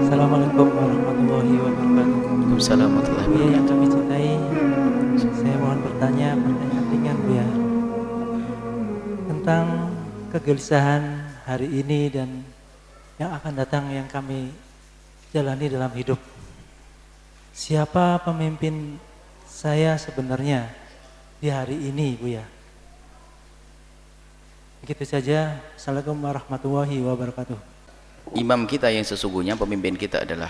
Assalamualaikum warahmatullahi wabarakatuh. Waalaikumsalam warahmatullahi Buya yang wabarakatuh. kami cintai, saya mohon bertanya pertanyaan ringan Buya tentang kegelisahan hari ini dan yang akan datang yang kami jalani dalam hidup. Siapa pemimpin saya sebenarnya di hari ini Buya? Begitu saja. Assalamualaikum warahmatullahi wabarakatuh. Imam kita yang sesungguhnya, pemimpin kita adalah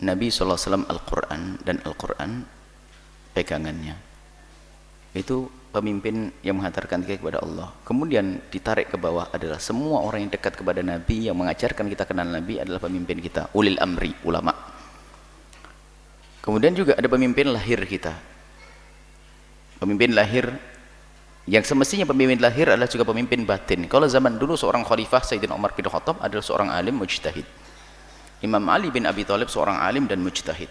Nabi SAW, Al-Quran, dan Al-Quran pegangannya. Itu pemimpin yang menghantarkan kita kepada Allah. Kemudian ditarik ke bawah adalah semua orang yang dekat kepada Nabi, yang mengajarkan kita kenal Nabi adalah pemimpin kita, ulil amri, ulama. Kemudian juga ada pemimpin lahir kita. Pemimpin lahir yang semestinya pemimpin lahir adalah juga pemimpin batin. Kalau zaman dulu seorang khalifah Sayyidina Umar bin Khattab adalah seorang alim mujtahid. Imam Ali bin Abi Thalib seorang alim dan mujtahid.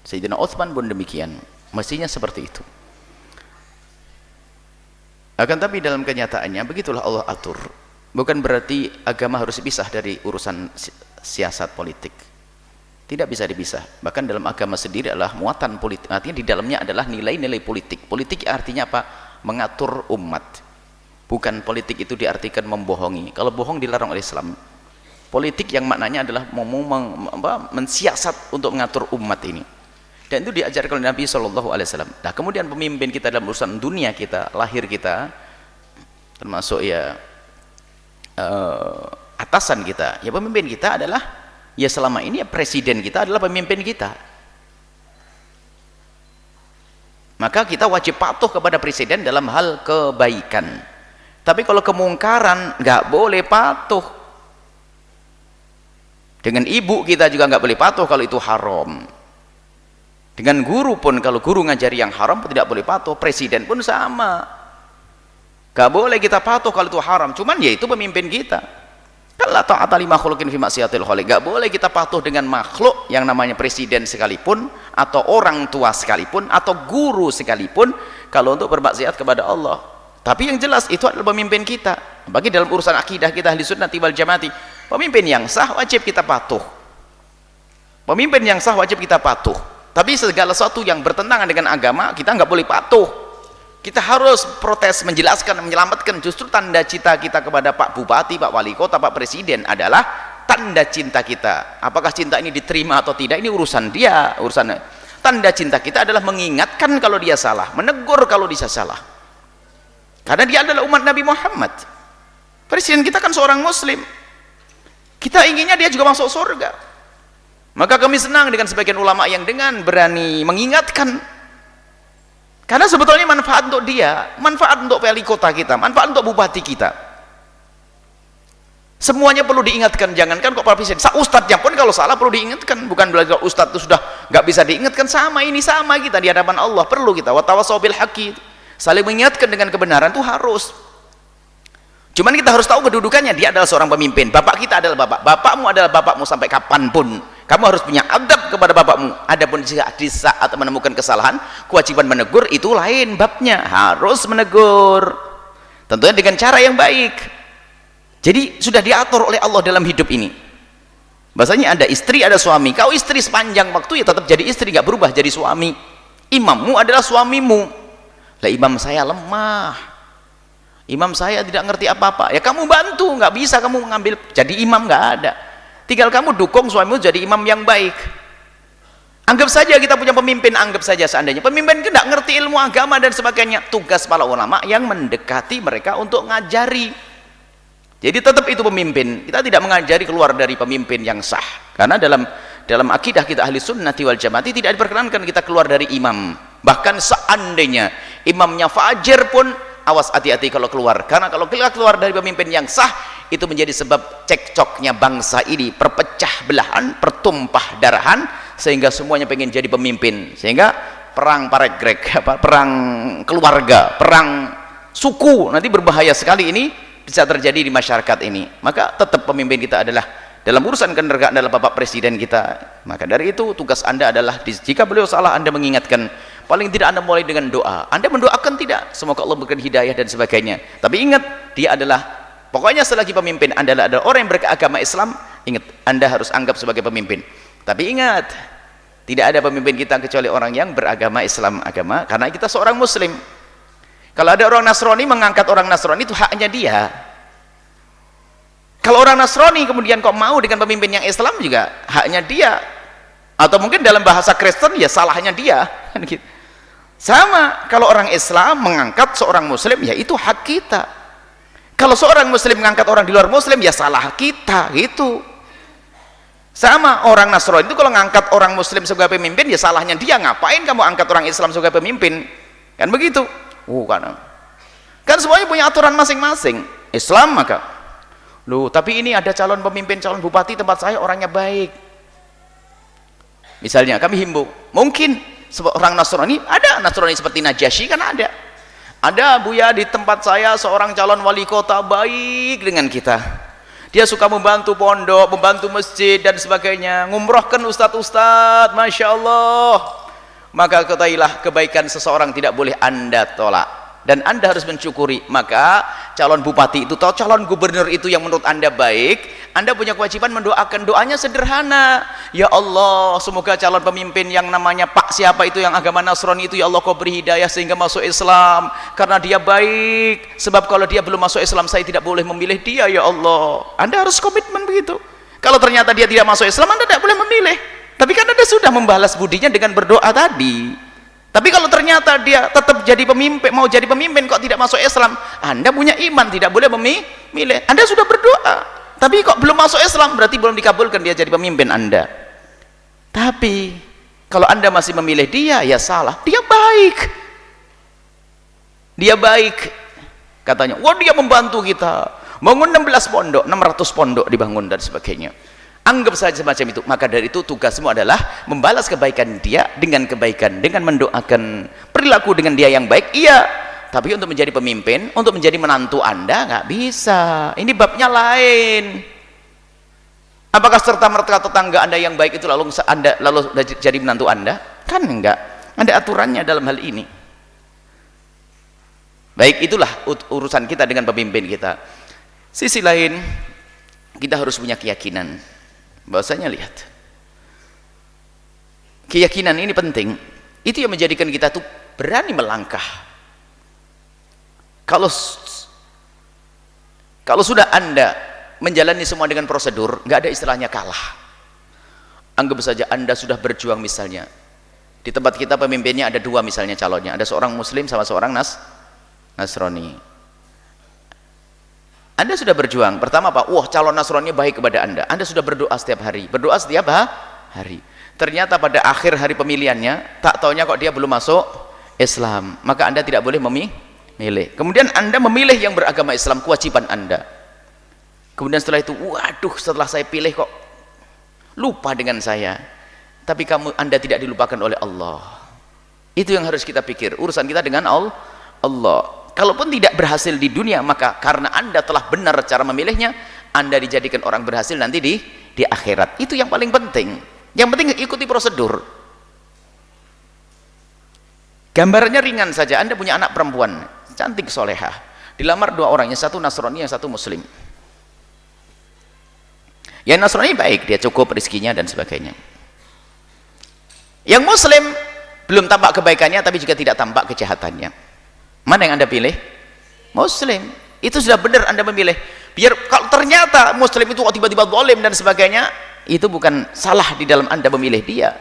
Sayyidina Utsman pun demikian. Mestinya seperti itu. Akan tapi dalam kenyataannya begitulah Allah atur. Bukan berarti agama harus dipisah dari urusan siasat politik. Tidak bisa dipisah. Bahkan dalam agama sendiri adalah muatan politik. Artinya di dalamnya adalah nilai-nilai politik. Politik artinya apa? Mengatur umat. Bukan politik itu diartikan membohongi. Kalau bohong dilarang oleh Islam. Politik yang maknanya adalah mensiasat untuk mengatur umat ini. Dan itu diajarkan oleh Nabi SAW. Nah kemudian pemimpin kita dalam urusan dunia kita, lahir kita, termasuk ya atasan kita, ya pemimpin kita adalah, ya selama ini ya presiden kita adalah pemimpin kita. Maka kita wajib patuh kepada presiden dalam hal kebaikan. Tapi kalau kemungkaran nggak boleh patuh. Dengan ibu kita juga nggak boleh patuh kalau itu haram. Dengan guru pun kalau guru ngajari yang haram tidak boleh patuh. Presiden pun sama. Nggak boleh kita patuh kalau itu haram. Cuman ya itu pemimpin kita. Kalau ta'ata li makhluqin fi maksiatil khaliq, enggak boleh kita patuh dengan makhluk yang namanya presiden sekalipun, atau orang tua sekalipun, atau guru sekalipun, kalau untuk bermaksiat kepada Allah. Tapi yang jelas itu adalah pemimpin kita. Bagi dalam urusan akidah kita ahli sunnati wal jamaati, pemimpin yang sah wajib kita patuh. Pemimpin yang sah wajib kita patuh. Tapi segala sesuatu yang bertentangan dengan agama kita nggak boleh patuh. Kita harus protes, menjelaskan, menyelamatkan. Justru tanda cinta kita kepada Pak Bupati, Pak Wali Kota, Pak Presiden adalah tanda cinta kita. Apakah cinta ini diterima atau tidak, ini urusan dia, urusan. Tanda cinta kita adalah mengingatkan kalau dia salah, menegur kalau dia salah. Karena dia adalah umat Nabi Muhammad. Presiden kita kan seorang muslim. Kita inginnya dia juga masuk surga. Maka kami senang dengan sebagian ulama yang dengan berani mengingatkan. Karena sebetulnya manfaat untuk dia, manfaat untuk wali kota kita, manfaat untuk bupati kita. Semuanya perlu diingatkan. Jangankan kok para presiden, ustadznya pun kalau salah perlu diingatkan. Bukan belajar ustadz itu sudah nggak bisa diingatkan. Sama ini, sama kita di hadapan Allah, perlu kita watawassaw bil haqqi, saling mengingatkan dengan kebenaran itu harus. Cuman kita harus tahu kedudukannya. Dia adalah seorang pemimpin. Bapak kita adalah bapak, bapakmu adalah bapakmu sampai kapanpun. Kamu harus punya adab kepada bapakmu. Adapun di saat menemukan kesalahan, kewajiban menegur itu lain babnya. Harus menegur, tentunya dengan cara yang baik. Jadi sudah diatur oleh Allah dalam hidup ini. Bahasanya ada istri, ada suami. Kau istri sepanjang waktu ya tetap jadi istri, nggak berubah jadi suami. Imammu adalah suamimu. Lah imam saya lemah, imam saya tidak ngerti apa-apa, ya kamu bantu. Nggak bisa kamu mengambil jadi imam, nggak ada. Tinggal kamu dukung suamimu jadi imam yang baik. Anggap saja kita punya pemimpin, anggap saja seandainya pemimpin kita tidak ngerti ilmu agama dan sebagainya, tugas para ulama yang mendekati mereka untuk ngajari. Jadi tetap itu pemimpin. Kita tidak mengajari keluar dari pemimpin yang sah. Karena dalam akidah kita ahli sunnati wal jamaati tidak diperkenankan kita keluar dari imam. Bahkan seandainya imamnya fajir pun awas, hati-hati kalau keluar. Karena kalau kita keluar dari pemimpin yang sah, itu menjadi sebab cekcoknya bangsa ini, perpecah belahan, pertumpah darahan, sehingga semuanya pengen jadi pemimpin, sehingga perang paregreg, perang keluarga, perang suku, nanti berbahaya sekali ini bisa terjadi di masyarakat ini. Maka tetap pemimpin kita adalah dalam urusan kenegaraan adalah Bapak Presiden kita. Maka dari itu tugas Anda adalah jika beliau salah Anda mengingatkan. Paling tidak Anda mulai dengan doa. Anda mendoakan tidak, semoga Allah berikan hidayah dan sebagainya. Tapi ingat, dia adalah Pokoknya selagi pemimpin Anda adalah orang yang beragama Islam, ingat, Anda harus anggap sebagai pemimpin. Tapi ingat, tidak ada pemimpin kita kecuali orang yang beragama Islam agama, karena kita seorang muslim. Kalau ada orang Nasrani mengangkat orang Nasrani, itu haknya dia. Kalau orang Nasrani kemudian kok mau dengan pemimpin yang Islam, juga haknya dia. Atau mungkin dalam bahasa Kristen, ya salahnya dia. Sama, kalau orang Islam mengangkat seorang muslim, ya itu hak kita. Kalau seorang muslim mengangkat orang di luar muslim, ya salah kita, gitu. Sama, orang Nasrani itu kalau ngangkat orang muslim sebagai pemimpin, ya salahnya dia. Ngapain kamu angkat orang Islam sebagai pemimpin? Kan begitu. Kan semuanya punya aturan masing-masing. Islam maka, loh, tapi ini ada calon pemimpin, calon bupati tempat saya orangnya baik. Misalnya kami himbau, mungkin orang Nasrani, ada Nasrani seperti Najasyi, kan ada Buya di tempat saya seorang calon wali kota baik dengan kita. Dia suka membantu pondok, membantu masjid dan sebagainya, ngumrohkan ustadz-ustadz, Masya Allah. Maka ketahuilah, kebaikan seseorang tidak boleh Anda tolak, dan Anda harus mensyukuri. Maka calon bupati itu atau calon gubernur itu yang menurut Anda baik, Anda punya kewajiban mendoakan. Doanya sederhana, ya Allah, semoga calon pemimpin yang namanya Pak siapa itu yang agama Nasrani itu, ya Allah kau beri hidayah sehingga masuk Islam, karena dia baik. Sebab kalau dia belum masuk Islam, saya tidak boleh memilih dia, ya Allah. Anda harus komitmen begitu. Kalau ternyata dia tidak masuk Islam, Anda tidak boleh memilih. Tapi kan Anda sudah membalas budinya dengan berdoa tadi. Tapi kalau ternyata dia tetap jadi pemimpin, mau jadi pemimpin kok tidak masuk Islam, Anda punya iman, tidak boleh memilih. Anda sudah berdoa, tapi kok belum masuk Islam, berarti belum dikabulkan dia jadi pemimpin Anda. Tapi kalau Anda masih memilih dia, ya salah. Dia baik, dia baik katanya. Wah, dia membantu kita bangun 16 pondok, 600 pondok dibangun dan sebagainya. Anggap saja semacam itu. Maka dari itu tugasmu adalah membalas kebaikan dia dengan kebaikan, dengan mendoakan, perilaku dengan dia yang baik, iya. Tapi untuk menjadi pemimpin, untuk menjadi menantu Anda, nggak bisa. Ini babnya lain. Apakah serta-merta tetangga Anda yang baik itu lalu jadi menantu Anda? Kan enggak. Ada aturannya dalam hal ini. Baik, itulah urusan kita dengan pemimpin kita. Sisi lain, kita harus punya keyakinan. Bahwasanya lihat, keyakinan ini penting. Itu yang menjadikan kita tuh berani melangkah. Kalau sudah Anda menjalani semua dengan prosedur, nggak ada istilahnya kalah. Anggap saja Anda sudah berjuang, misalnya di tempat kita pemimpinnya ada dua, misalnya calonnya, ada seorang muslim sama seorang Nasrani. Anda sudah berjuang, pertama apa? Wah, calon Nasrani baik kepada Anda sudah berdoa setiap hari, berdoa setiap hari. Ternyata pada akhir hari pemilihannya, tak taunya kok dia belum masuk Islam, maka Anda tidak boleh memilih. Kemudian Anda memilih yang beragama Islam, kewajiban Anda. Kemudian setelah itu, waduh, setelah saya pilih kok lupa dengan saya. Tapi Anda tidak dilupakan oleh Allah. Itu yang harus kita pikir. Urusan kita dengan Allah. Kalaupun tidak berhasil di dunia, maka karena Anda telah benar cara memilihnya, Anda dijadikan orang berhasil nanti di akhirat. Itu yang paling penting. Yang penting ikuti prosedur. Gambarannya ringan saja. Anda punya anak perempuan cantik solehah, dilamar dua orang, yang satu Nasrani, yang satu Muslim. Yang Nasrani baik, dia cukup rezekinya dan sebagainya. Yang Muslim belum tampak kebaikannya, tapi juga tidak tampak kejahatannya. Mana yang Anda pilih? Muslim. Itu sudah benar Anda memilih. Biar kalau ternyata Muslim itu tiba-tiba zalim dan sebagainya, itu bukan salah di dalam Anda memilih dia.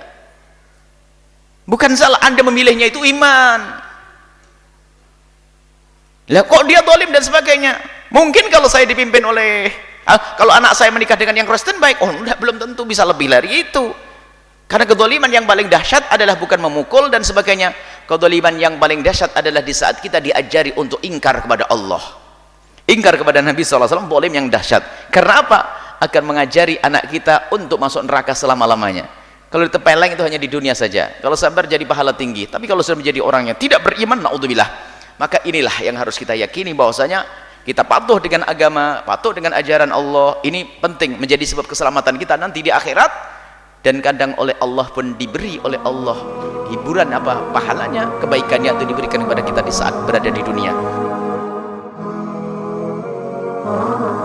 Bukan salah Anda memilihnya, itu iman. Lah kok dia zalim dan sebagainya? Mungkin kalau saya dipimpin oleh kalau anak saya menikah dengan yang Kristen baik, oh enggak, belum tentu bisa lebih dari itu. Karena kezaliman yang paling dahsyat adalah bukan memukul dan sebagainya. Kezaliman yang paling dahsyat adalah di saat kita diajari untuk ingkar kepada Allah, ingkar kepada Nabi SAW, zalim yang dahsyat. Karena apa? Akan mengajari anak kita untuk masuk neraka selama-lamanya. Kalau ditempeleng itu hanya di dunia saja. Kalau sabar jadi pahala tinggi. Tapi kalau sudah menjadi orang yang tidak beriman, naudzubillah, maka inilah yang harus kita yakini, bahwasanya kita patuh dengan agama, patuh dengan ajaran Allah. Ini penting menjadi sebab keselamatan kita nanti di akhirat. Dan kadang oleh Allah pun diberi oleh Allah hiburan apa pahalanya, kebaikannya itu diberikan kepada kita di saat berada di dunia. Oh